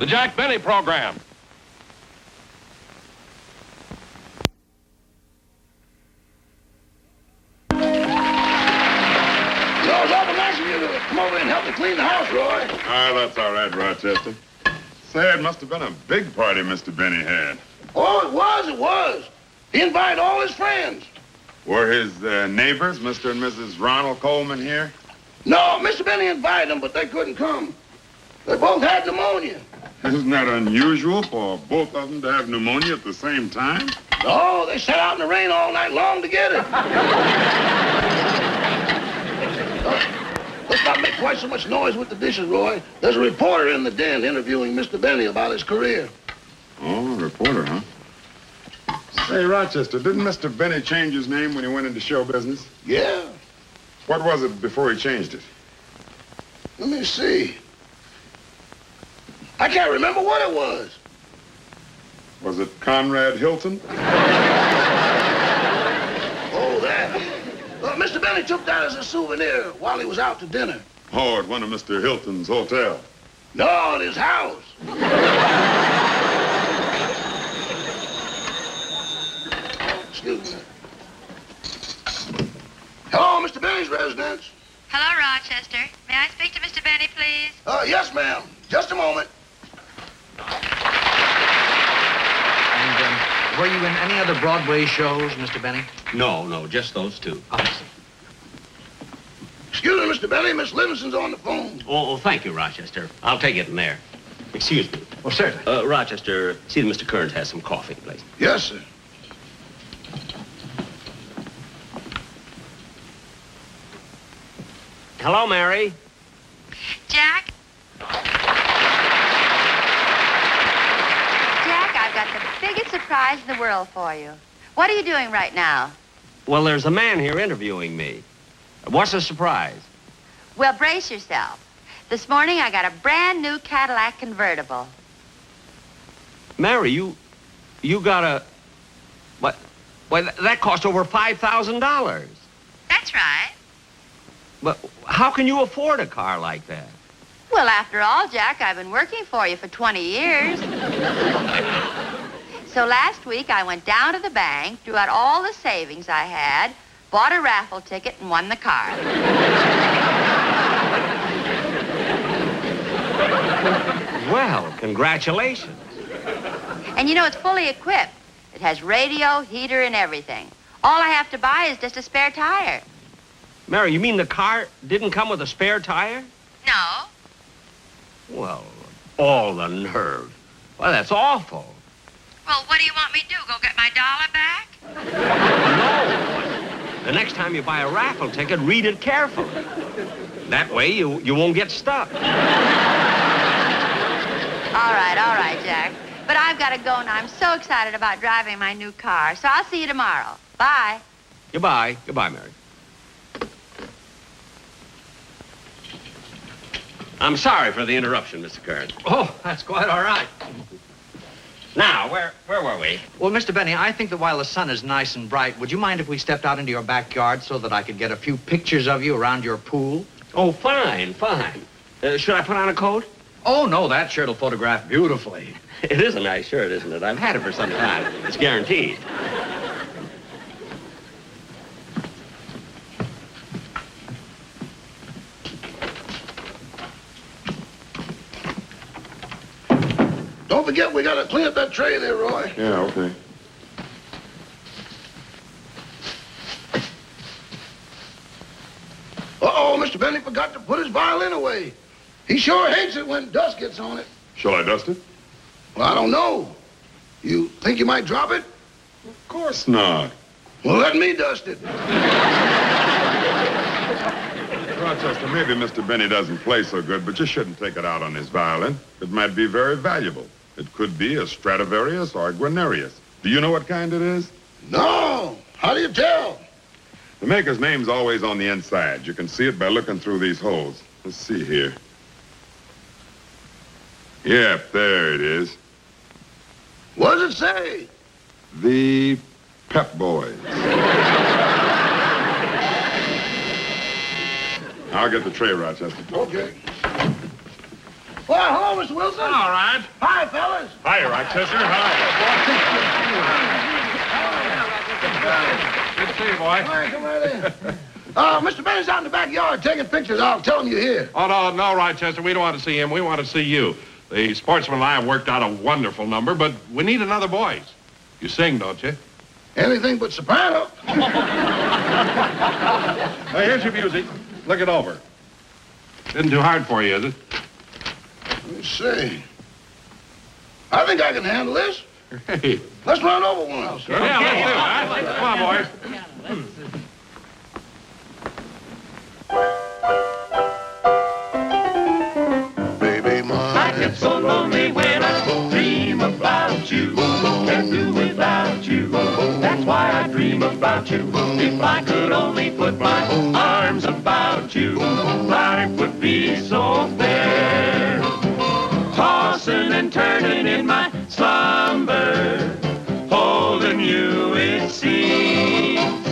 The Jack Benny Program. It's awful nice of you to come over and help me clean the house, Roy. Ah, that's all right, Rochester. Say, it must have been a big party Mr. Benny had. Oh, it was. He invited all his friends. Were his neighbors, Mr. and Mrs. Ronald Coleman, here? No, Mr. Benny invited them, but they couldn't come. They both had pneumonia. Isn't that unusual for both of them to have pneumonia at the same time? No, they sat out in the rain all night long to get it. Let's not make quite so much noise with the dishes, Roy. There's a reporter in the den interviewing Mr. Benny about his career. Oh, a reporter, huh? Say, Rochester, didn't Mr. Benny change his name when he went into show business? Yeah. What was it before he changed it? Let me see. I can't remember what it was. Was it Conrad Hilton? Oh, that. Mr. Benny took that as a souvenir while he was out to dinner. Oh, at one of Mr. Hilton's hotel. No, at his house. Excuse me. Hello, Mr. Benny's residence. Hello, Rochester. May I speak to Mr. Benny, please? Yes, ma'am. Just a moment. And were you in any other Broadway shows, Mr. Benny? No, just those two. Oh, I see. Excuse me, Mr. Benny. Miss Livingston's on the phone. Oh, thank you, Rochester. I'll take it in there. Excuse me. Well, certainly. Rochester, see that Mr. Kearns has some coffee, please. Yes, sir. Hello, Mary. Jack? Jack, I've got the biggest surprise in the world for you. What are you doing right now? Well, there's a man here interviewing me. What's the surprise? Well, brace yourself. This morning I got a brand new Cadillac convertible. Mary, you got a... What? Well, that cost over $5,000. That's right. But how can you afford a car like that? Well, after all, Jack, I've been working for you for 20 years. So last week I went down to the bank, drew out all the savings I had, bought a raffle ticket, and won the car. Well, congratulations. And you know, it's fully equipped. It has radio, heater, and everything. All I have to buy is just a spare tire. Mary, you mean the car didn't come with a spare tire? No. Well, all the nerve. Well, that's awful. Well, what do you want me to do? Go get my dollar back? No. The next time you buy a raffle ticket, read it carefully. That way you won't get stuck. All right, Jack. But I've got to go now. I'm so excited about driving my new car. So I'll see you tomorrow. Bye. Goodbye. Goodbye, Mary. I'm sorry for the interruption, Mr. Kearns. Oh, that's quite all right. Now, where were we? Well, Mr. Benny, I think that while the sun is nice and bright, would you mind if we stepped out into your backyard so that I could get a few pictures of you around your pool? Oh, fine. Should I put on a coat? Oh, no, that shirt will photograph beautifully. It is a nice shirt, isn't it? I've had it for some time. It's guaranteed. Don't forget, we got to clean up that tray there, Roy. Yeah, okay. Uh-oh, Mr. Benny forgot to put his violin away. He sure hates it when dust gets on it. Shall I dust it? Well, I don't know. You think you might drop it? Of course not. Well, let me dust it. Rochester, maybe Mr. Benny doesn't play so good, but you shouldn't take it out on his violin. It might be very valuable. It could be a Stradivarius or a Guarnerius. Do you know what kind it is? No. How do you tell? The maker's name's always on the inside. You can see it by looking through these holes. Let's see here. Yep, there it is. What does it say? The Pep Boys. I'll get the tray, Rochester. Okay. Well, hello, Mr. Wilson. All right. Hi, fellas. Hi, Rochester. Hi. Good to see you, boy. Hi, come right in. Mr. Bennett's out in the backyard taking pictures. I'll tell him you're here. Oh, no, Rochester. We don't want to see him. We want to see you. The sportsman and I have worked out a wonderful number, but we need another voice. You sing, don't you? Anything but soprano. Now, here's your music. Look it over. Isn't too hard for you, is it? Let me see. I think I can handle this. Hey. Let's run over one. Yeah, let's do it, huh? Come on, boys. Baby, I get so lonely when I dream about you. Can't do without you. That's why I dream about you. If I could only put my arms about you, life would be so fair. Tossing and turning in my slumber, holding you it seems.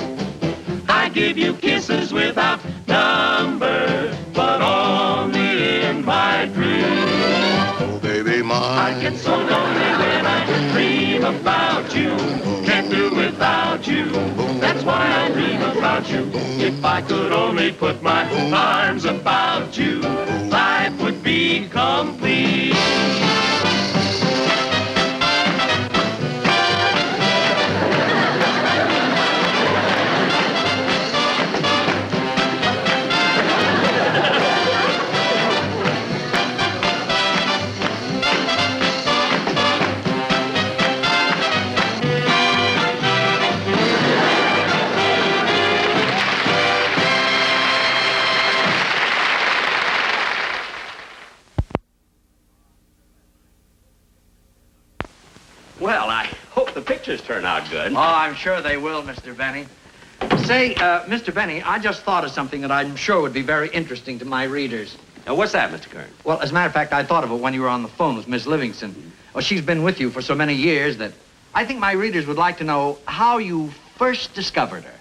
I give you kisses without number, but only in my dreams. oh, baby, I get so lonely when I dream about you. Can't do without you. That's why I dream about you. If I could only put my arms about you, life would be complete. Well, I hope the pictures turn out good. Oh, I'm sure they will, Mr. Benny. Say, Mr. Benny, I just thought of something that I'm sure would be very interesting to my readers. Now, what's that, Mr. Kern? Well, as a matter of fact, I thought of it when you were on the phone with Miss Livingston. Well, she's been with you for so many years that I think my readers would like to know how you first discovered her.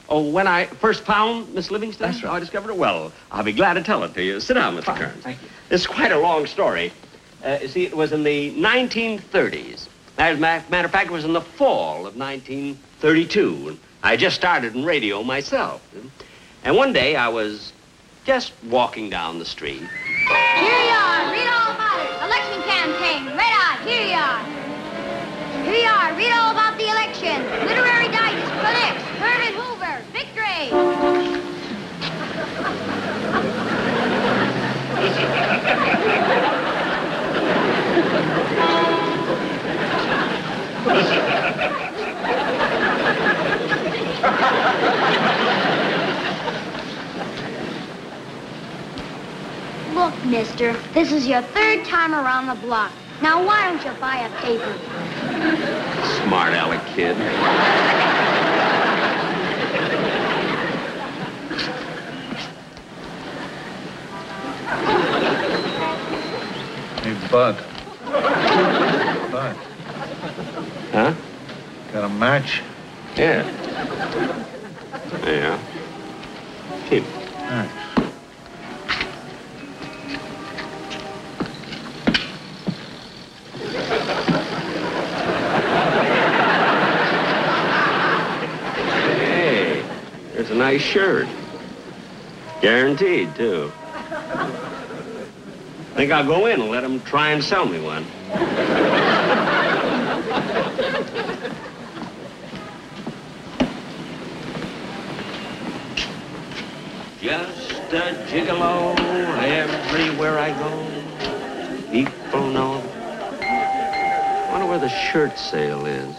Oh, when I first found Miss Livingston? That's right. Oh, I discovered her. Well, I'll be glad to tell it to you. Sit down, Mr. Kern. Thank you. It's quite a long story. You see, it was in the 1930s. As a matter of fact, it was in the fall of 1932. And I just started in radio myself. And one day I was just walking down the street. Here you are. Read all about it. Election campaign. Red Eye. Here you are. Here you are. Read all about the election. Literary Digest. Critics. Herbert Hoover. Victory. Look, mister, this is your third time around the block. Now, why don't you buy a paper? Smart aleck kid. Hey, Bud. Bud, Huh? got a match? Yeah. Yeah. Here. Thanks. Hey, there's a nice shirt. Guaranteed, too. Think I'll go in and let them try and sell me one. Just a gigolo everywhere I go. People know. I wonder where the shirt sale is.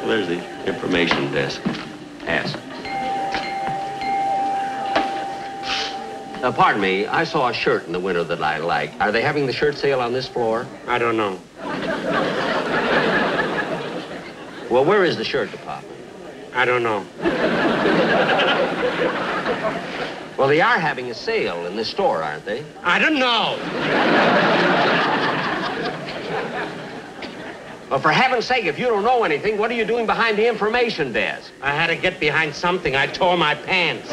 There's the information desk. Ask. Pardon me, I saw a shirt in the window that I like. Are they having the shirt sale on this floor? I don't know. Well, where is the shirt department? I don't know. Well, they are having a sale in this store, aren't they? I don't know. Well, for heaven's sake, if you don't know anything, what are you doing behind the information desk? I had to get behind something. I tore my pants.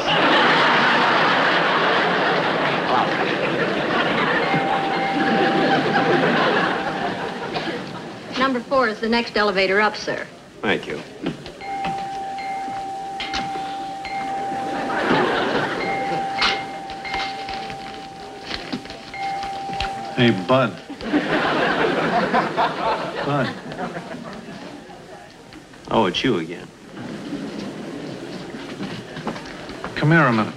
Number 4 is the next elevator up, sir. Thank you. Hey, Bud. Bud. Oh, it's you again. Come here a minute.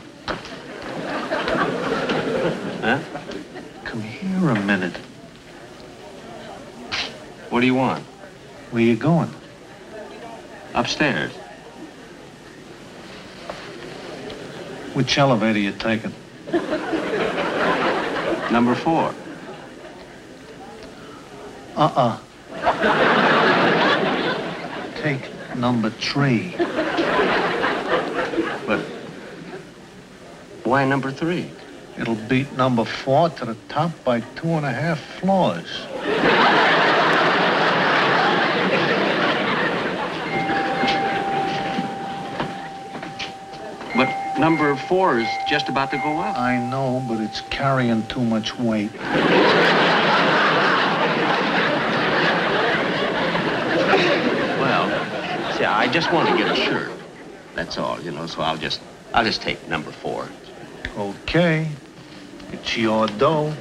Huh? Come here a minute. What do you want? Where you going? Upstairs. Which elevator you taking? Number 4. Take number 3. But why number 3? It'll beat number 4 to the top by 2.5 floors. But number 4 is just about to go up. I know, but it's carrying too much weight. Well, see, I just want to get a shirt. That's all, you know, so I'll just take number 4. Okay. It's your dough.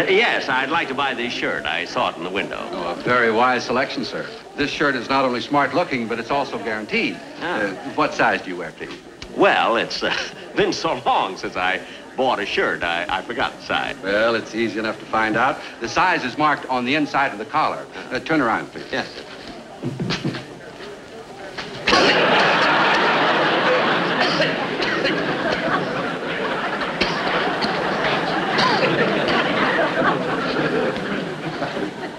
Yes, I'd like to buy this shirt. I saw it in the window. Oh, a very wise selection, sir. This shirt is not only smart looking, but it's also guaranteed. What size do you wear, please? Well, it's been so long since I bought a shirt, I forgot the size. Well, it's easy enough to find out. The size is marked on the inside of the collar. Turn around, please. Yes.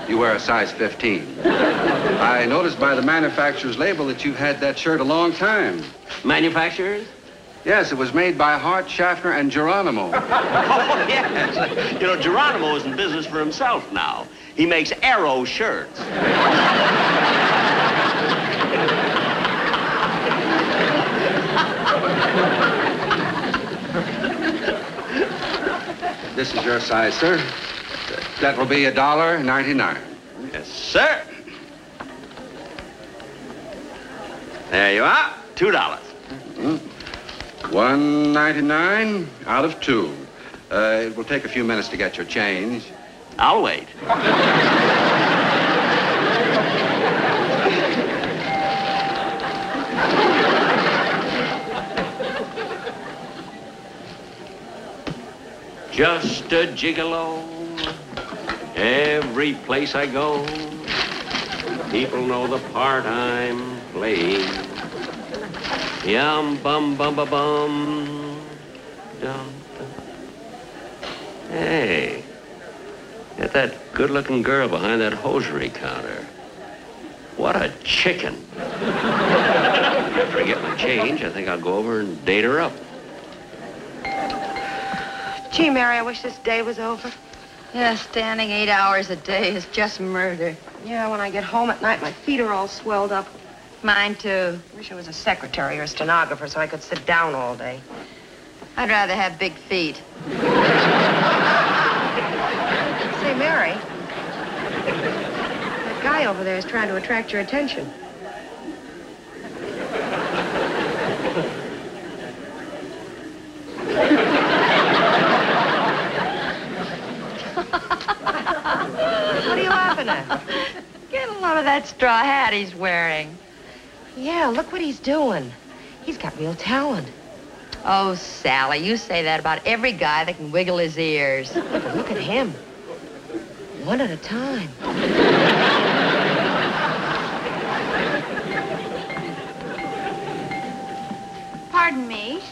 You wear a size 15. I noticed by the manufacturer's label that you've had that shirt a long time. Manufacturers? Yes, it was made by Hart, Schaffner, and Geronimo. Oh, yes. You know, Geronimo is in business for himself now. He makes Aero shirts. This is your size, sir. That will be $1.99. Yes, sir. There you are. $2. $1.99 out of 2. It will take a few minutes to get your change. I'll wait. Just a gigolo. Every place I go, people know the part I'm playing. Yum bum bum ba bum. Dum, dum. Hey, get that good-looking girl behind that hosiery counter. What a chicken. After I get my change, I think I'll go over and date her up. Gee, Mary, I wish this day was over. Yeah, standing 8 hours a day is just murder. Yeah, when I get home at night, my feet are all swelled up. Mine, too. Wish I was a secretary or a stenographer so I could sit down all day. I'd rather have big feet. Say, Mary, that guy over there is trying to attract your attention. What are you laughing at? Get a load of that straw hat he's wearing. Yeah, look what he's doing. He's got real talent. Oh, Sally, you say that about every guy that can wiggle his ears. But look at him. One at a time. Pardon me.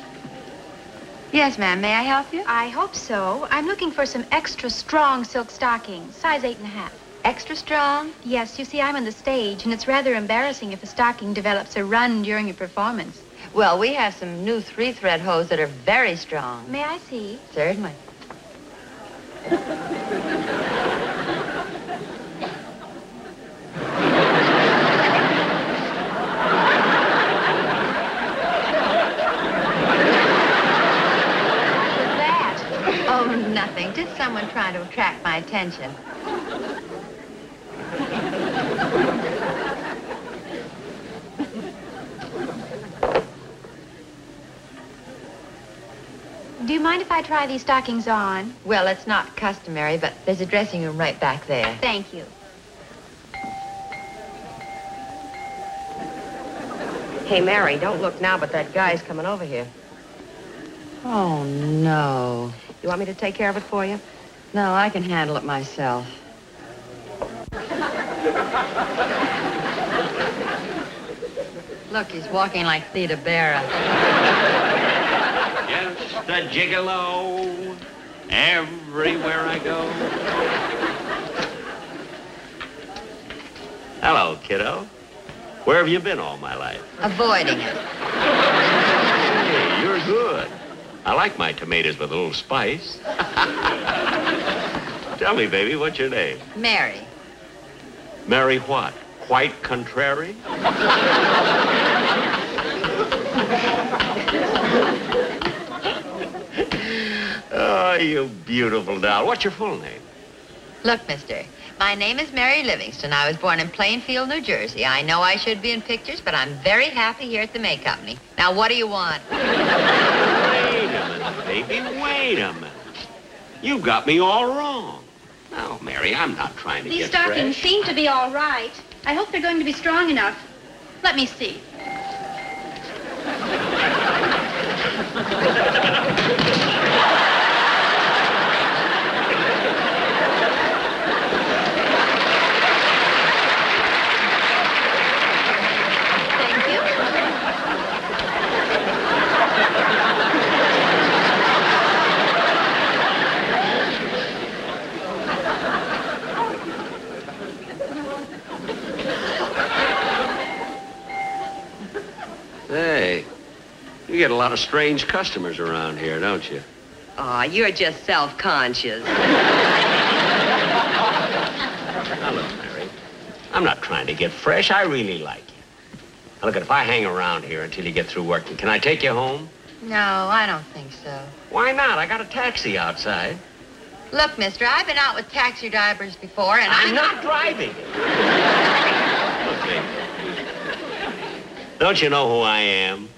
Yes, ma'am. May I help you? I hope so. I'm looking for some extra strong silk stockings, size 8.5. Extra strong? Yes, you see, I'm on the stage, and it's rather embarrassing if a stocking develops a run during a performance. Well, we have some new 3-thread hose that are very strong. May I see? Certainly. Oh, nothing. Just someone trying to attract my attention. Do you mind if I try these stockings on? Well, it's not customary, but there's a dressing room right back there. Thank you. Hey, Mary, don't look now, but that guy's coming over here. Oh, no. You want me to take care of it for you? No, I can handle it myself. Look, he's walking like Theda Bara. Just a gigolo everywhere I go. Hello, kiddo. Where have you been all my life? Avoiding it. Hey, you're good. I like my tomatoes with a little spice. Tell me, baby, what's your name? Mary. Mary what? Quite contrary? Oh, you beautiful doll. What's your full name? Look, mister, my name is Mary Livingston. I was born in Plainfield, New Jersey. I know I should be in pictures, but I'm very happy here at the May Company. Now, what do you want? Wait a minute, baby. Wait a minute. You got me all wrong. No, Mary, I'm not trying to These get stockings fresh. seem to be all right. I hope they're going to be strong enough. Let me see. Thank you. Hey, you get a lot of strange customers around here, don't you? Aw, you're just self-conscious. Now, look, Mary, I'm not trying to get fresh. I really like you. Now, look, if I hang around here until you get through working, can I take you home? No, I don't think so. Why not? I got a taxi outside. Look, mister, I've been out with taxi drivers before, and I'm not driving. Look, baby. Don't you know who I am?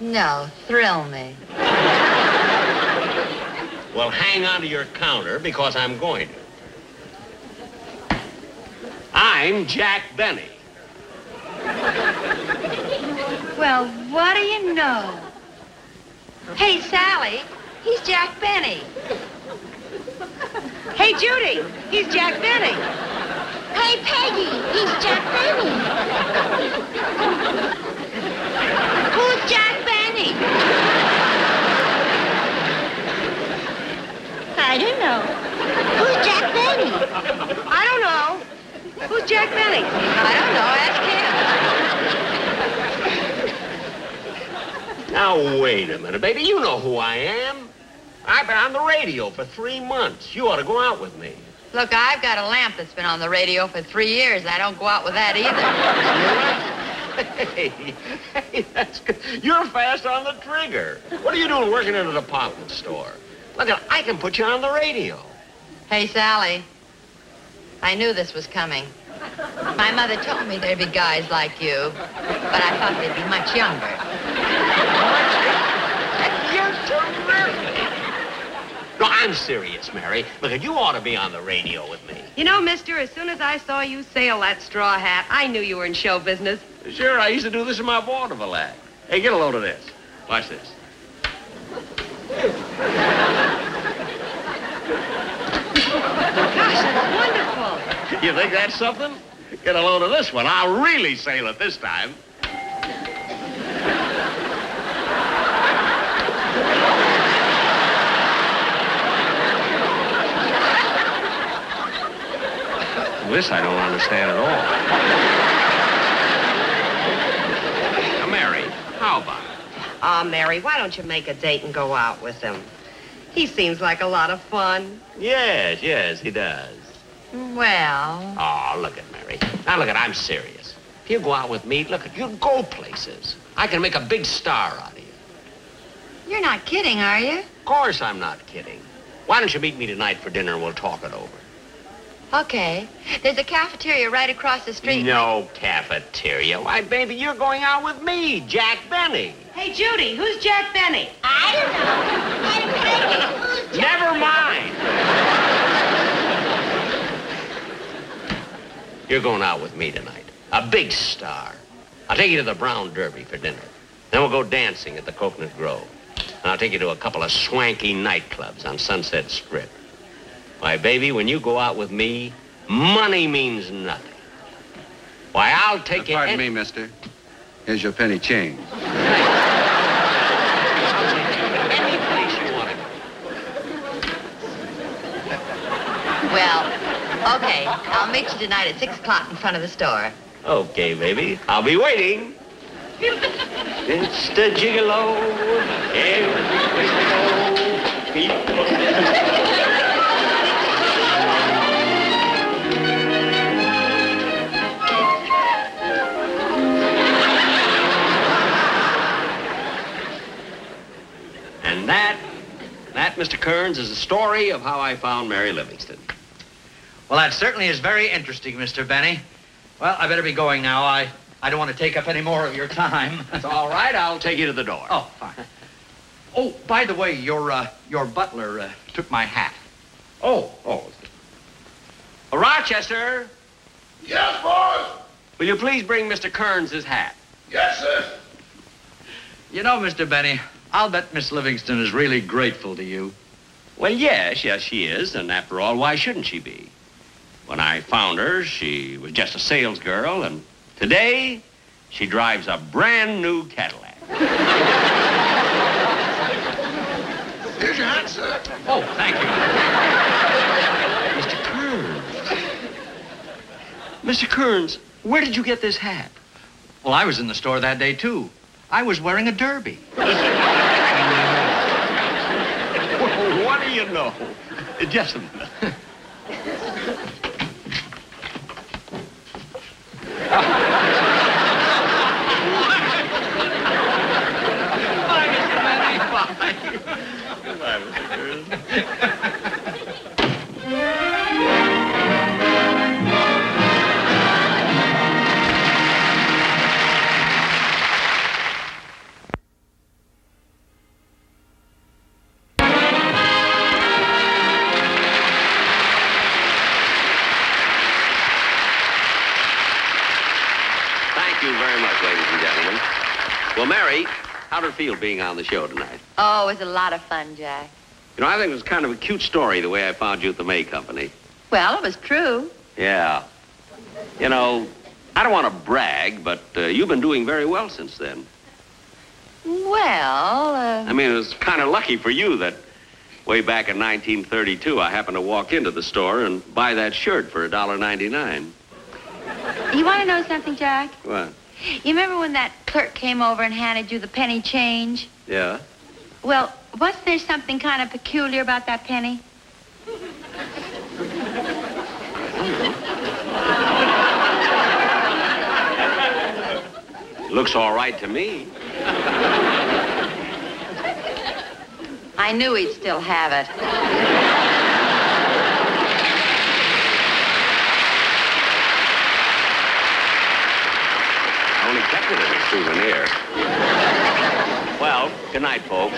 No, thrill me. Well, hang on to your counter because I'm going to. I'm Jack Benny. Well, what do you know? Hey, Sally, he's Jack Benny. Hey, Judy, he's Jack Benny. Hey, Peggy, he's Jack Benny. Who's Jack Benny? I don't know. Who's Jack Benny? I don't know. Who's Jack Benny? I don't know. Ask him. Now, wait a minute, baby. You know who I am. I've been on the radio for 3 months. You ought to go out with me. Look, I've got a lamp that's been on the radio for 3 years. I don't go out with that either. Hey, that's good. You're fast on the trigger. What are you doing working in a department store? Look, I can put you on the radio. Hey, Sally, I knew this was coming. My mother told me there'd be guys like you, but I thought they'd be much younger. You're terrific. No, I'm serious, Mary. Look, you ought to be on the radio with me. You know, mister, as soon as I saw you sail that straw hat, I knew you were in show business. Sure, I used to do this in my vaudeville act. Hey, get a load of this. Watch this. Gosh, that's wonderful. You think that's something? Get a load of this one. I'll really sail it this time. This I don't understand at all. Now, Mary, how about it? Oh, Mary, why don't you make a date and go out with him? He seems like a lot of fun. Yes, he does. Well, Oh, look at Mary. Now, look at, I'm serious. If you go out with me, look at, you'll go places. I can make a big star out of you. you're not kidding, are you? Of course I'm not kidding. Why don't you meet me tonight for dinner and we'll talk it over? Okay. There's a cafeteria right across the street. No cafeteria. Why, baby, you're going out with me, Jack Benny. Hey, Judy, who's Jack Benny? I don't know. I'm thinking, who's Jack? Never mind. You're going out with me tonight. A big star. I'll take you to the Brown Derby for dinner. Then we'll go dancing at the Coconut Grove. And I'll take you to a couple of swanky nightclubs on Sunset Strip. Why, baby, when you go out with me, money means nothing. Why, I'll take you... Pardon me, mister. Here's your penny change. Any place you want to go. Well, okay. I'll meet you tonight at 6 o'clock in front of the store. Okay, baby. I'll be waiting. It's the gigolo. Everywhere you go, people. And that, Mr. Kearns, is the story of how I found Mary Livingston. Well, that certainly is very interesting, Mr. Benny. Well, I better be going now. I don't want to take up any more of your time. It's all right. I'll take you to the door. Oh, fine. Oh, by the way, your butler took my hat. Oh. Rochester, Yes, boss. will you please bring Mr. Kearns his hat? Yes, sir. You know, Mr. Benny, I'll bet Miss Livingston is really grateful to you. Well, yes, she is. And after all, why shouldn't she be? When I found her, she was just a sales girl, and today, she drives a brand new Cadillac. Here's your hat, sir. Oh, thank you. Mr. Kearns, where did you get this hat? Well, I was in the store that day, too. I was wearing a derby. Well, what do you know? Just a minute. Bye, Mr. Benny. Bye. Goodbye, Mr. Kearns. Thank you very much, ladies and gentlemen. Well, Mary, how did it feel being on the show tonight? Oh, it was a lot of fun, Jack. You know, I think it was kind of a cute story, the way I found you at the May Company. Well, it was true. Yeah. You know, I don't want to brag, but you've been doing very well since then. Well, I mean, it was kind of lucky for you that way back in 1932, I happened to walk into the store and buy that shirt for $1.99. you want to know something, Jack? What? You remember when that clerk came over and handed you the penny change? Yeah? Well, wasn't there something kind of peculiar about that penny? Looks all right to me. I knew he'd still have it. I only kept it as a souvenir. Well, good night, folks.